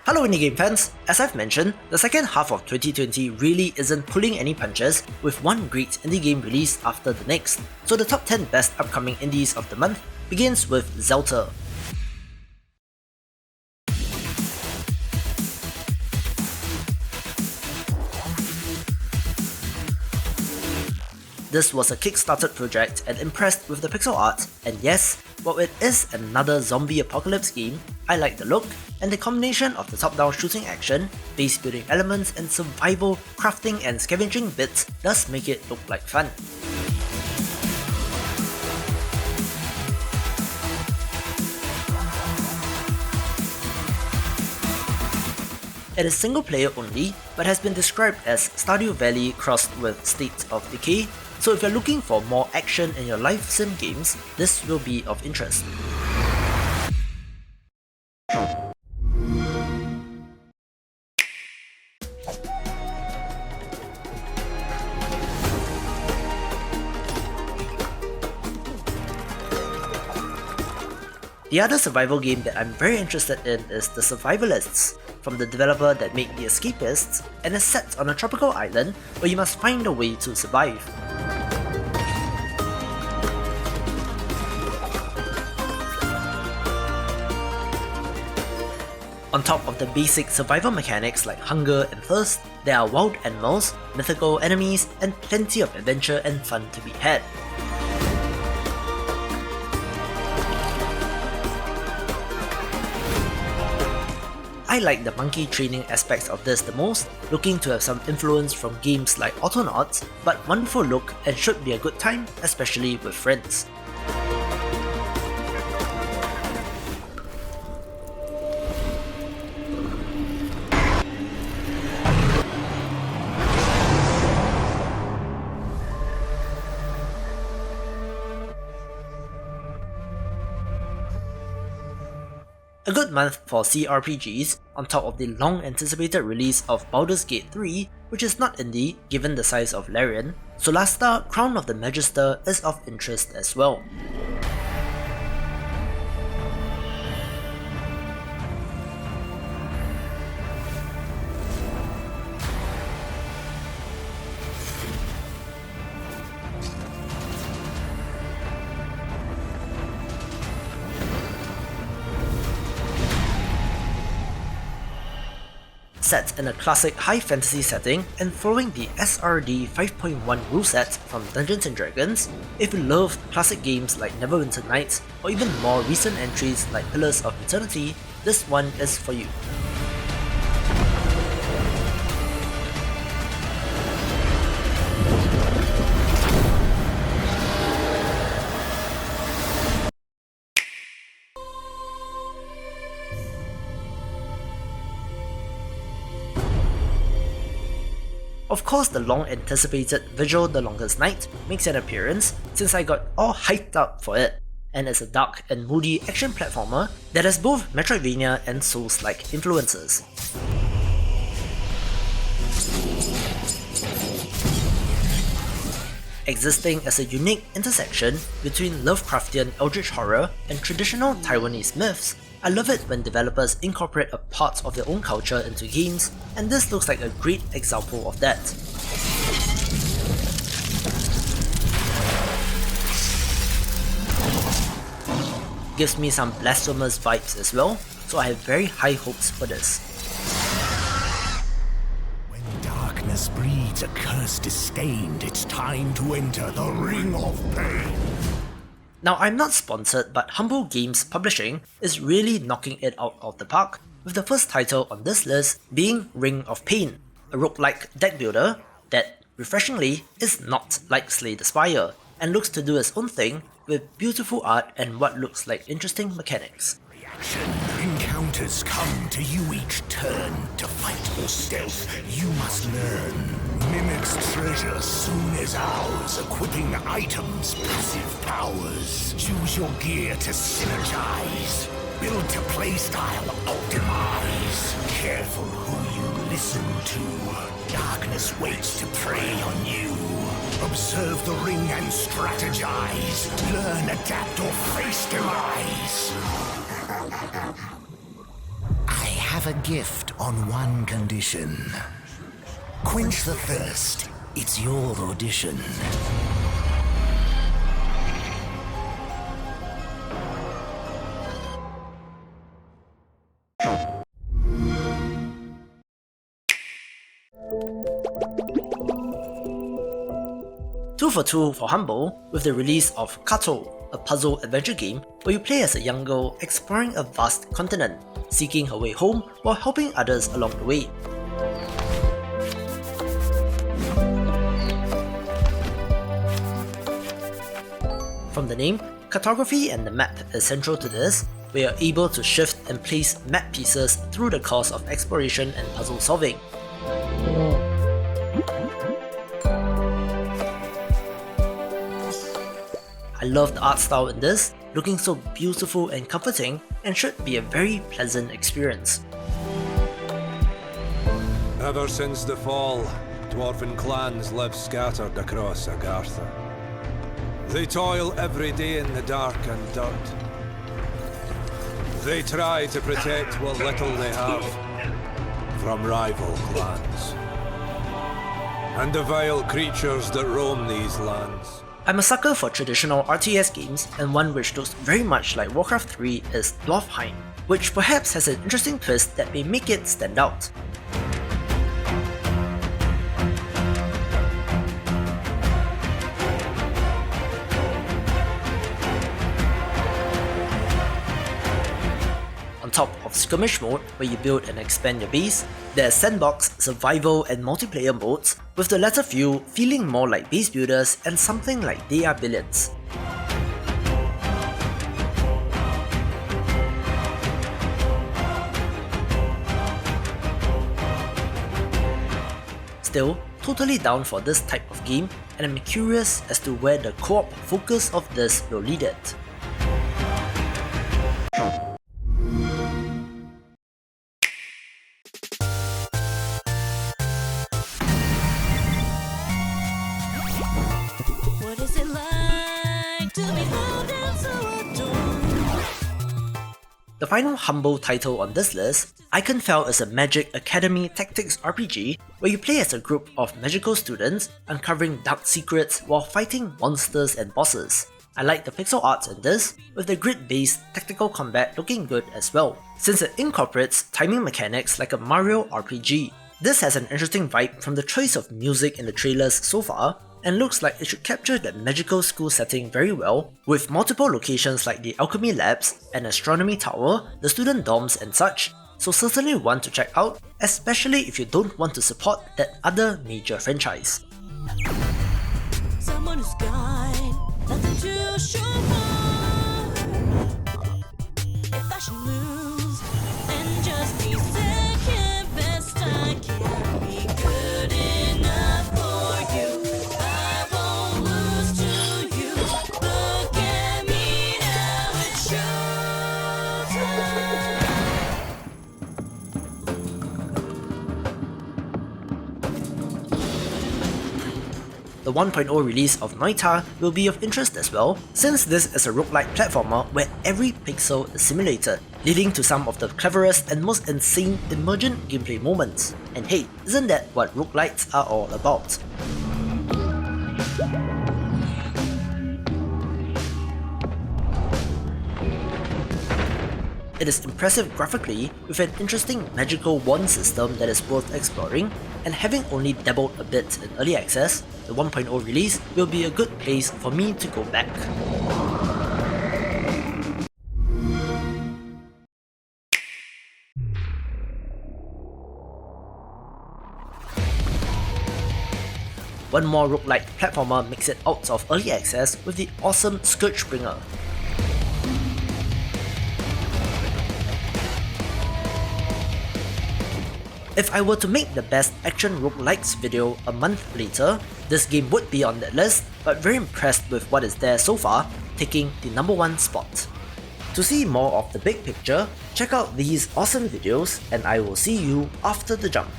Hello indie game fans! As I've mentioned, the second half of 2020 really isn't pulling any punches, with one great indie game release after the next. So the top 10 best upcoming indies of the month begins with Zelter. This was a kickstarted project and impressed with the pixel art, and yes, while it is another zombie apocalypse game, I like the look, and the combination of the top-down shooting action, base building elements, and survival, crafting and scavenging bits does make it look like fun. It is single player only, but has been described as Stardew Valley crossed with State of Decay, so if you're looking for more action in your life sim games, this will be of interest. The other survival game that I'm very interested in is The Survivalists, from the developer that made The Escapists, and is set on a tropical island where you must find a way to survive. On top of the basic survival mechanics like hunger and thirst, there are wild animals, mythical enemies, and plenty of adventure and fun to be had. I like the monkey training aspects of this the most, looking to have some influence from games like Autonauts, but wonderful look and should be a good time, especially with friends. A good month for CRPGs, on top of the long-anticipated release of Baldur's Gate 3, which is not indie given the size of Larian, Solasta Crown of the Magister is of interest as well. Set in a classic high fantasy setting and following the SRD 5.1 rule set from Dungeons & Dragons, if you love classic games like Neverwinter Nights or even more recent entries like Pillars of Eternity, this one is for you. Of course, the long-anticipated Vigil the Longest Night makes an appearance since I got all hyped up for it, and it's a dark and moody action platformer that has both Metroidvania and Souls-like influences. Existing as a unique intersection between Lovecraftian eldritch horror and traditional Taiwanese myths, I love it when developers incorporate a part of their own culture into games, and this looks like a great example of that. Gives me some blasphemous vibes as well, so I have very high hopes for this. When darkness breeds a curse disdained, it's time to enter the Ring of Pain. Now, I'm not sponsored, but Humble Games Publishing is really knocking it out of the park, with the first title on this list being Ring of Pain, a roguelike deck builder that, refreshingly, is not like Slay the Spire, and looks to do its own thing with beautiful art and what looks like interesting mechanics. Reaction. Encounters come to you each turn. To fight or stealth, you must learn. Mimic's treasure soon is ours, equipping items, passive powers. Choose your gear to synergize. Build to playstyle, optimize. Careful who you listen to. Darkness waits to prey on you. Observe the ring and strategize. Learn, adapt, or face demise. I have a gift on one condition. Quench the thirst. It's your audition. Two for two for Humble with the release of Kato, a puzzle adventure game where you play as a young girl exploring a vast continent, seeking her way home while helping others along the way. From the name, cartography and the map is central to this, where you're able to shift and place map pieces through the course of exploration and puzzle solving. I love the art style in this, looking so beautiful and comforting, and should be a very pleasant experience. Ever since the fall, dwarven clans live scattered across Agartha. They toil every day in the dark and dirt. They try to protect what little they have from rival clans and the vile creatures that roam these lands. I'm a sucker for traditional RTS games, and one which looks very much like Warcraft 3 is Dwarfheim, which perhaps has an interesting twist that may make it stand out. On top of skirmish mode, where you build and expand your base, there's sandbox, survival and multiplayer modes, with the latter few feeling more like base builders and something like they are billions. Still, totally down for this type of game, and I'm curious as to where the co-op focus of this will lead it. The final Humble title on this list, Ikenfell, is a Magic Academy Tactics RPG where you play as a group of magical students uncovering dark secrets while fighting monsters and bosses. I like the pixel art in this, with the grid-based tactical combat looking good as well, since it incorporates timing mechanics like a Mario RPG. This has an interesting vibe from the choice of music in the trailers so far, and looks like it should capture the magical school setting very well, with multiple locations like the Alchemy Labs, an astronomy tower, the student dorms and such, so certainly one to check out, especially if you don't want to support that other major franchise. Someone who's got nothing to show for. If fashion moves and just be second best, I can't be good enough for you. I won't lose to you. Look at me now, it's showtime. The 1.0 release of Noita will be of interest as well, since this is a roguelike platformer where every pixel is simulated, leading to some of the cleverest and most insane emergent gameplay moments. And hey, isn't that what roguelikes are all about? It is impressive graphically, with an interesting magical wand system that is worth exploring, and having only dabbled a bit in early access, the 1.0 release will be a good place for me to go back. One more roguelike platformer makes it out of early access with the awesome Scourgebringer. If I were to make the best action roguelikes video a month later, this game would be on that list, but very impressed with what is there so far, taking the #1 spot. To see more of the big picture, check out these awesome videos, and I will see you after the jump.